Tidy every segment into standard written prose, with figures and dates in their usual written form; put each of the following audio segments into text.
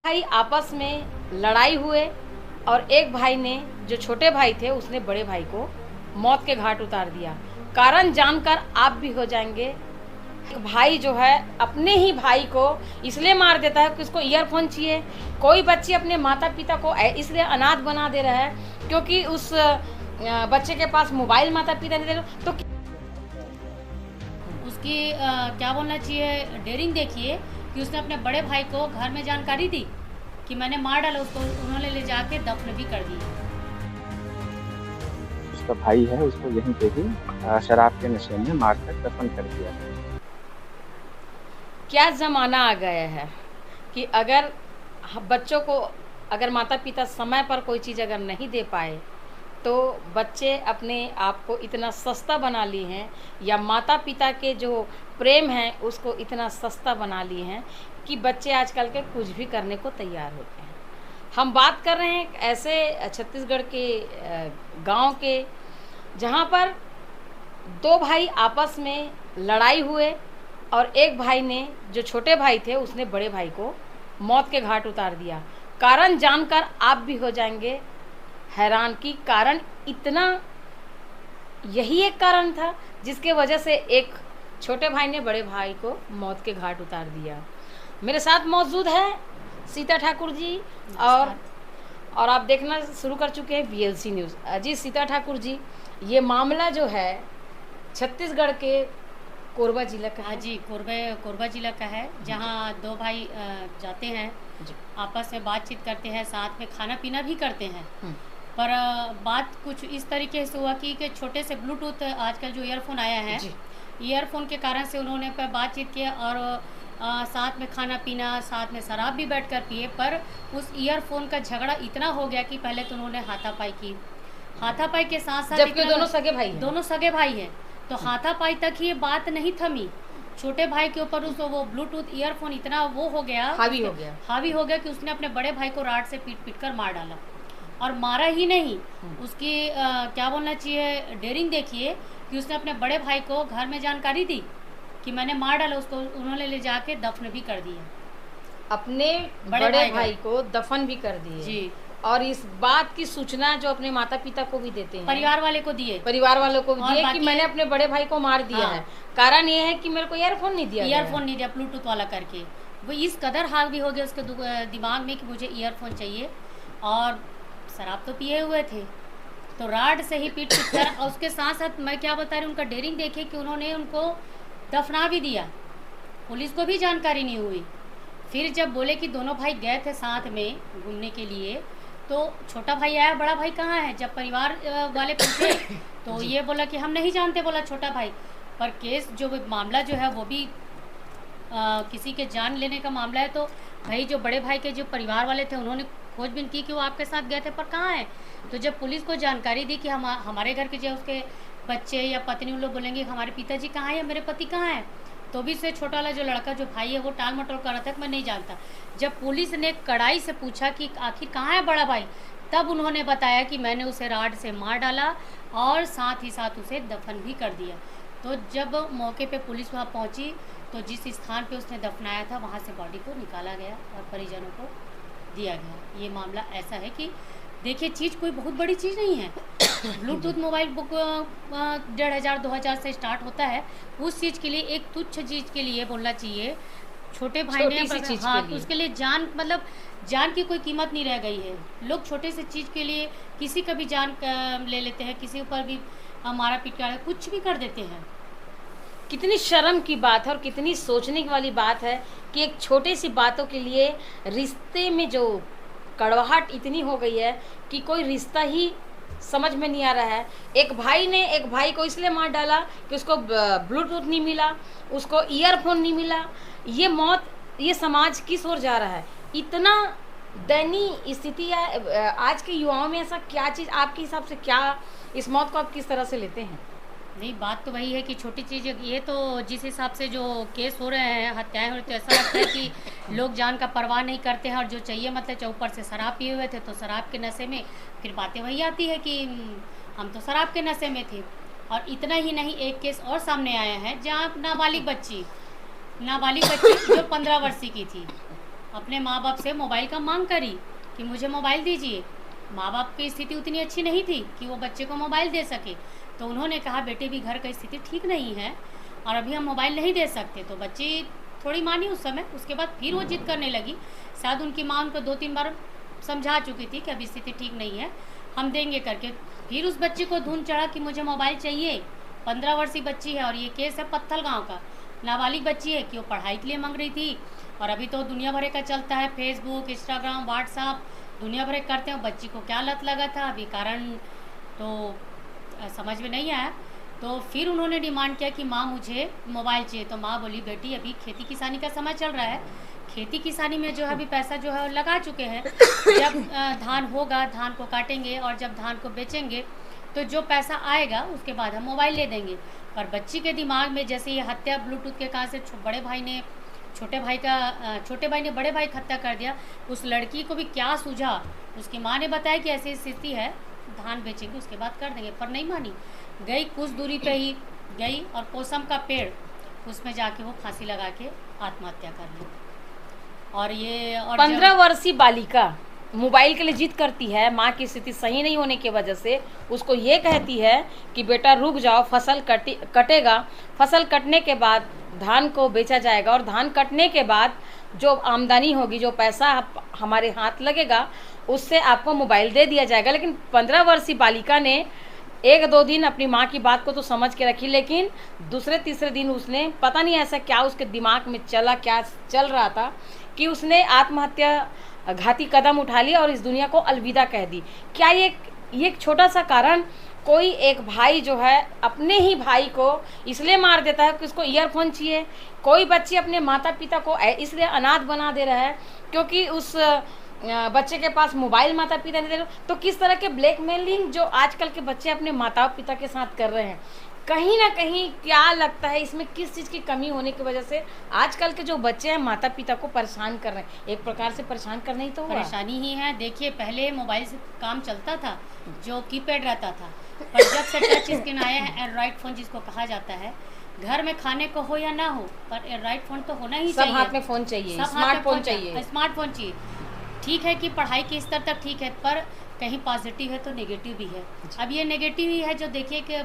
भाई आपस में लड़ाई हुए और एक भाई ने, जो छोटे भाई थे, उसने बड़े भाई को मौत के घाट उतार दिया। कारण जानकर आप भी हो जाएंगे। एक भाई जो है अपने ही भाई को इसलिए मार देता है कि उसको ईयरफोन चाहिए। कोई बच्चे अपने माता पिता को इसलिए अनाथ बना दे रहा है क्योंकि उस बच्चे के पास मोबाइल माता पिता नहीं दे रहे। तो उसकी क्या बोलना चाहिए, डेयरिंग देखिए कि उसने अपने बड़े भाई को घर में जानकारी दी कि मैंने मार डाला उसको, उन्होंने ले जाके दफन भी कर दिया। उसका भाई है, उसको यहीं पे ही शराब के नशे में मारकर दफन कर दिया। क्या ज़माना आ गया है कि अगर बच्चों को, अगर माता पिता समय पर कोई चीज़ अगर नहीं दे पाए तो बच्चे अपने आप को इतना सस्ता बना लिए हैं, या माता पिता के जो प्रेम है उसको इतना सस्ता बना लिए हैं कि बच्चे आजकल के कुछ भी करने को तैयार होते हैं। हम बात कर रहे हैं ऐसे छत्तीसगढ़ के गांव के, जहां पर दो भाई आपस में लड़ाई हुए और एक भाई ने, जो छोटे भाई थे, उसने बड़े भाई को मौत के घाट उतार दिया। कारण जानकर आप भी हो जाएंगे हैरान की कारण इतना, यही एक कारण था जिसके वजह से एक छोटे भाई ने बड़े भाई को मौत के घाट उतार दिया। मेरे साथ मौजूद है सीता ठाकुर जी, और आप देखना शुरू कर चुके हैं VLC न्यूज़। जी सीता ठाकुर जी, ये मामला जो है छत्तीसगढ़ के कोरबा जिला का हाँ है। जी, कोरबा जिला का है, जहाँ दो भाई जाते हैं, आपस में बातचीत करते हैं, साथ में खाना पीना भी करते हैं। पर बात कुछ इस तरीके से हुआ कि छोटे से ब्लूटूथ आजकल जो ईयरफोन आया है, ईयरफोन के कारण से उन्होंने पर बातचीत किया और साथ में खाना पीना, साथ में शराब भी बैठकर पिए। पर उस ईयरफोन का झगड़ा इतना हो गया कि पहले तो उन्होंने हाथापाई की, हाथापाई के साथ साथ, जबकि दोनों सगे भाई हैं। दोनों सगे भाई हैं, तो हाथापाई तक ही ये बात नहीं थमी। छोटे भाई के ऊपर उस वो ब्लूटूथ ईयरफोन इतना वो हो गया, हावी हो गया कि उसने अपने बड़े भाई को राड से पीट पीट कर मार डाला। और मारा ही नहीं, उसकी क्या बोलना चाहिए, डेयरिंग देखिए कि उसने अपने बड़े भाई को घर में जानकारी दी कि मैंने मार डाला उसको, उन्होंने ले जाके दफन भी कर दिया। अपने बड़े भाई को दफन भी कर दिए जी। और इस बात की सूचना जो अपने माता पिता को भी देते हैं, परिवार वाले को दिए, परिवार वालों को भी दिए कि मैंने अपने बड़े भाई को मार दिया है। कारण ये है कि मेरे को ईयरफोन नहीं दिया ब्लूटूथ वाला करके। वो इस कदर हावी हो गया उसके दिमाग में कि मुझे ईयरफोन चाहिए, और शराब तो पिए हुए थे, तो राड से ही पीट पीट कर, और उसके साथ साथ मैं क्या बता रही हूँ, उनका डेयरिंग देखे कि उन्होंने उनको दफना भी दिया। पुलिस को भी जानकारी नहीं हुई। फिर जब बोले कि दोनों भाई गए थे साथ में घूमने के लिए, तो छोटा भाई आया, बड़ा भाई कहाँ है। जब परिवार वाले पूछे तो ये बोला कि हम नहीं जानते, बोला छोटा भाई। पर केस जो मामला जो है वो भी किसी के जान लेने का मामला है। तो भाई जो बड़े भाई के जो परिवार वाले थे उन्होंने खोजबीन की कि वो आपके साथ गए थे, पर कहाँ है। तो जब पुलिस को जानकारी दी कि हमारे घर के जो उसके बच्चे या पत्नी, उन लोग बोलेंगे हमारे पिताजी कहाँ हैं, मेरे पति कहाँ हैं, तो भी से छोटा वाला जो लड़का जो भाई है वो टाल मटोल कर रहा था कि मैं नहीं जानता। जब पुलिस ने कड़ाई से पूछा कि आखिर कहाँ है बड़ा भाई, तब उन्होंने बताया कि मैंने उसे राड से मार डाला और साथ ही साथ उसे दफन भी कर दिया। तो जब मौके पे पुलिस वहाँ पहुँची तो जिस स्थान पे उसने दफनाया था वहाँ से बॉडी को निकाला गया और परिजनों को दिया गया। ये मामला ऐसा है कि देखिए, चीज़ कोई बहुत बड़ी चीज़ नहीं है। ब्लूटूथ मोबाइल बुक 1500-2000 से स्टार्ट होता है। उस चीज़ के लिए, एक तुच्छ चीज़ के लिए बोलना चाहिए, छोटे भाई ने तो उसके लिए जान, मतलब जान की कोई कीमत नहीं रह गई है। लोग छोटे से चीज़ के लिए किसी का भी जान ले लेते हैं, किसी ऊपर भी मारा पीट कर कुछ भी कर देते हैं। कितनी शर्म की बात है और कितनी सोचने वाली बात है कि एक छोटी सी बातों के लिए रिश्ते में जो कड़वाहट इतनी हो गई है कि कोई रिश्ता ही समझ में नहीं आ रहा है। एक भाई ने एक भाई को इसलिए मार डाला कि उसको ब्लूटूथ नहीं मिला, उसको ईयरफोन नहीं मिला। ये मौत, ये समाज किस ओर जा रहा है। इतना दयनीय स्थिति है आज के युवाओं में। ऐसा क्या चीज़ आपके हिसाब से, क्या इस मौत को आप किस तरह से लेते हैं? नहीं, बात तो वही है कि छोटी चीज़ ये तो जिस हिसाब से जो केस हो रहे हैं, हत्याएं हो रही, तो ऐसा लगता है कि लोग जान का परवाह नहीं करते हैं। और जो चाहिए, मतलब ऊपर से शराब पिए हुए थे तो शराब के नशे में फिर बातें वही आती है कि हम तो शराब के नशे में थे। और इतना ही नहीं, एक केस और सामने आया है जहाँ नाबालिग बच्ची जो 15 वर्ष की थी, अपने माँ बाप से मोबाइल का मांग करी कि मुझे मोबाइल दीजिए। माँ बाप की स्थिति उतनी अच्छी नहीं थी कि वो बच्चे को मोबाइल दे सके, तो उन्होंने कहा बेटे भी घर की स्थिति ठीक नहीं है और अभी हम मोबाइल नहीं दे सकते। तो बच्ची थोड़ी मानी उस समय, उसके बाद फिर वो जिद करने लगी। शायद उनकी माँ उनको 2-3 बार समझा चुकी थी कि अभी स्थिति ठीक नहीं है, हम देंगे करके। फिर उस बच्ची को धुन चढ़ा कि मुझे मोबाइल चाहिए। 15 वर्षीय बच्ची है और ये केस है पत्थल गाँव का, नाबालिग बच्ची है कि वो पढ़ाई के लिए मांग रही थी। और अभी तो दुनिया भर का चलता है, फेसबुक, इंस्टाग्राम, व्हाट्सअप, दुनिया भर करते हैं। बच्ची को क्या लत लगा था अभी कारण तो समझ में नहीं आया। तो फिर उन्होंने डिमांड किया कि माँ मुझे मोबाइल चाहिए। तो माँ बोली बेटी अभी खेती किसानी का समय चल रहा है, खेती किसानी में जो है अभी पैसा जो है वो लगा चुके हैं। जब धान होगा, धान को काटेंगे और जब धान को बेचेंगे तो जो पैसा आएगा उसके बाद हम मोबाइल ले देंगे। पर बच्ची के दिमाग में जैसे ये हत्या ब्लूटूथ के कारण से छोटे भाई ने बड़े भाई की हत्या कर दिया, उस लड़की को भी क्या सूझा। उसकी माँ ने बताया कि ऐसी स्थिति है, धान बेचेंगे उसके बाद कर देंगे, पर नहीं मानी। गई कुछ दूरी पे ही गई और कोसम का पेड़, उसमें जाके वो फांसी लगा के आत्महत्या कर ली। और ये और 15 वर्षीय बालिका मोबाइल के लिए जिद करती है, माँ की स्थिति सही नहीं होने की वजह से उसको ये कहती है कि बेटा रुक जाओ, फसल कटेगा, फसल कटने के बाद धान को बेचा जाएगा और धान कटने के बाद जो आमदनी होगी, जो पैसा हमारे हाथ लगेगा, उससे आपको मोबाइल दे दिया जाएगा। लेकिन 15 वर्षीय बालिका ने 1-2 दिन अपनी माँ की बात को तो समझ के रखी, लेकिन दूसरे तीसरे दिन उसने पता नहीं ऐसा क्या उसके दिमाग में क्या चल रहा था कि उसने आत्महत्या घाती कदम उठा लिया और इस दुनिया को अलविदा कह दी। क्या ये एक छोटा सा कारण, कोई एक भाई जो है अपने ही भाई को इसलिए मार देता है कि उसको ईयरफोन चाहिए। कोई बच्चे अपने माता पिता को इसलिए अनाथ बना दे रहा है क्योंकि उस बच्चे के पास मोबाइल माता पिता नहीं दे रहे। तो किस तरह के ब्लैकमेलिंग जो आजकल के बच्चे अपने माता पिता के साथ कर रहे हैं, कहीं ना कहीं क्या लगता है इसमें किस चीज़ की कमी होने की वजह से आजकल के जो बच्चे हैं माता पिता को परेशान कर रहे हैं। एक प्रकार से परेशान करना ही तो हुआ। परेशानी ही है। देखिए पहले मोबाइल से काम चलता था, जो कीपैड रहता था, पर जब से टच स्क्रीन आया है, एंड्रॉइड फ़ोन जिसको कहा जाता है, घर में खाने को हो या ना हो पर एंड्रॉइड फ़ोन तो होना ही चाहिए। सब हाथ में फ़ोन चाहिए, स्मार्टफोन चाहिए, स्मार्टफोन चाहिए। ठीक है कि पढ़ाई के स्तर तक ठीक है, पर कहीं पॉजिटिव है तो नेगेटिव भी है। अब ये नेगेटिव ही है जो देखिए कि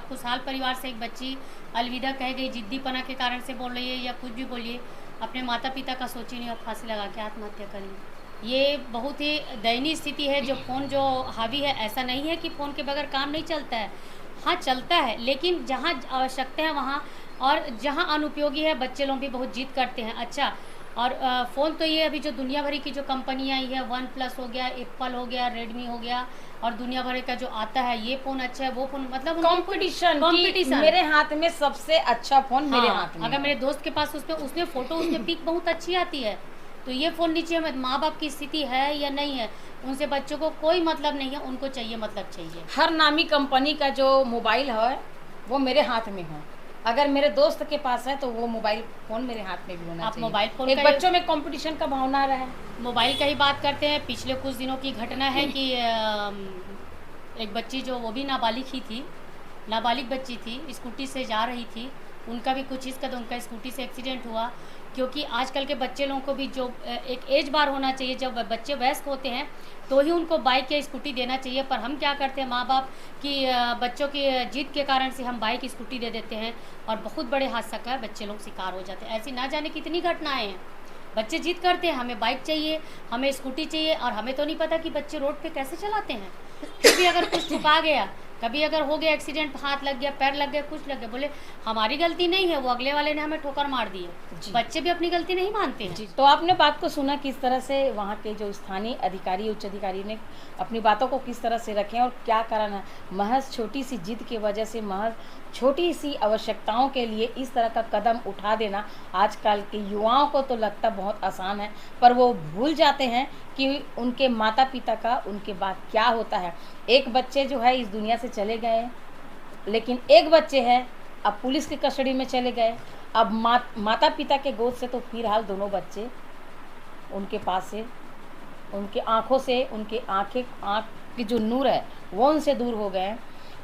खुशहाल परिवार से एक बच्ची अलविदा कह गई, जिद्दीपना के कारण से बोल रही है या कुछ भी बोलिए, अपने माता पिता का सोची नहीं और फांसी लगा के आत्महत्या कर ली। ये बहुत ही दयनीय स्थिति है। जो फ़ोन जो हावी है, ऐसा नहीं है कि फ़ोन के बगैर काम नहीं चलता है, हाँ चलता है, लेकिन जहाँ आवश्यकता है वहाँ, और जहाँ अनुपयोगी है बच्चे लोग भी बहुत जिद करते हैं। अच्छा, और फ़ोन तो ये अभी जो दुनिया भरी की जो कंपनियाँ आई है, OnePlus हो गया, एप्पल हो गया, रेडमी हो गया, और दुनिया भर का जो आता है, ये फ़ोन अच्छा है, वो फ़ोन, मतलब कंपटीशन मेरे हाथ में सबसे अच्छा फ़ोन मेरे हाथ में। अगर मेरे दोस्त के पास उसमें फ़ोटो, उसमें पिक बहुत अच्छी आती है, तो ये फ़ोन नीचे में माँ बाप की स्थिति है या नहीं है, उनसे बच्चों को कोई मतलब नहीं है, उनको चाहिए मतलब चाहिए। हर नामी कंपनी का जो मोबाइल है वो मेरे हाथ में हो। अगर मेरे दोस्त के पास है तो वो मोबाइल फ़ोन मेरे हाथ में भी होना चाहिए। मोबाइल फ़ोन एक बच्चों में कंपटीशन का भावना रहा है। मोबाइल का ही बात करते हैं। पिछले कुछ दिनों की घटना है कि एक बच्ची जो वो भी नाबालिग ही थी, नाबालिग बच्ची थी, स्कूटी से जा रही थी, उनका भी कुछ इस कदम उनका स्कूटी से एक्सीडेंट हुआ। क्योंकि आजकल के बच्चे लोगों को भी जो एक एज बार होना चाहिए, जब बच्चे वयस्क होते हैं तो ही उनको बाइक या स्कूटी देना चाहिए। पर हम क्या करते हैं, माँ बाप की बच्चों की जिद के कारण से हम बाइक स्कूटी दे देते हैं और बहुत बड़े हादसा का बच्चे लोग शिकार हो जाते हैं। ऐसी ना जाने कितनी घटनाएँ हैं। बच्चे जिद करते हैं हमें बाइक चाहिए, हमें स्कूटी चाहिए, और हमें तो नहीं पता कि बच्चे रोड पे कैसे चलाते हैं। फिर भी अगर कुछ छुपा गया, कभी अगर हो गया एक्सीडेंट, हाथ लग गया, पैर लग गया, कुछ लग गया, बोले हमारी गलती नहीं है, वो अगले वाले ने हमें ठोकर मार दी है। बच्चे भी अपनी गलती नहीं मानते हैं। तो आपने बात को सुना किस तरह से वहाँ के जो स्थानीय अधिकारी, उच्च अधिकारी ने अपनी बातों को किस तरह से रखें और क्या कारण है। महज छोटी सी जिद की वजह से, महज छोटी सी आवश्यकताओं के लिए इस तरह का कदम उठा देना आजकल के युवाओं को तो लगता बहुत आसान है, पर वो भूल जाते हैं कि उनके माता पिता का उनके बाद क्या होता है। एक बच्चे जो है इस दुनिया से चले गए, लेकिन एक बच्चे हैं अब पुलिस की कस्टडी में चले गए। अब माता पिता के गोद से तो फिलहाल दोनों बच्चे उनके पास से, उनके आँखों से, उनके आँख की जो नूर है वो उनसे दूर हो गए।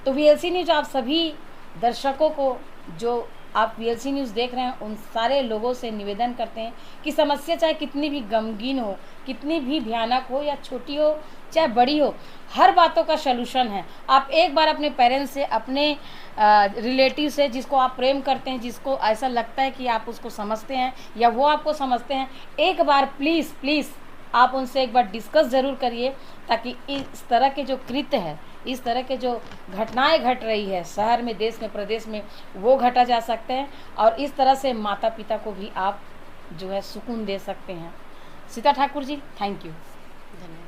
तो VLC न्यूज़ आप सभी दर्शकों को जो आप पीएलसी न्यूज़ देख रहे हैं उन सारे लोगों से निवेदन करते हैं कि समस्या चाहे कितनी भी गमगीन हो, कितनी भी भयानक हो या छोटी हो चाहे बड़ी हो, हर बातों का सलूशन है। आप एक बार अपने पेरेंट्स से, अपने रिलेटिव से, जिसको आप प्रेम करते हैं, जिसको ऐसा लगता है कि आप उसको समझते हैं या वो आपको समझते हैं, एक बार प्लीज़ प्लीज़ आप उनसे एक बार डिस्कस ज़रूर करिए, ताकि इस तरह के जो कृत्य है, इस तरह के जो घटनाएं घट रही है शहर में, देश में, प्रदेश में, वो घटा जा सकते हैं और इस तरह से माता पिता को भी आप जो है सुकून दे सकते हैं। Sita Thakur ji, thank you. धन्यवाद।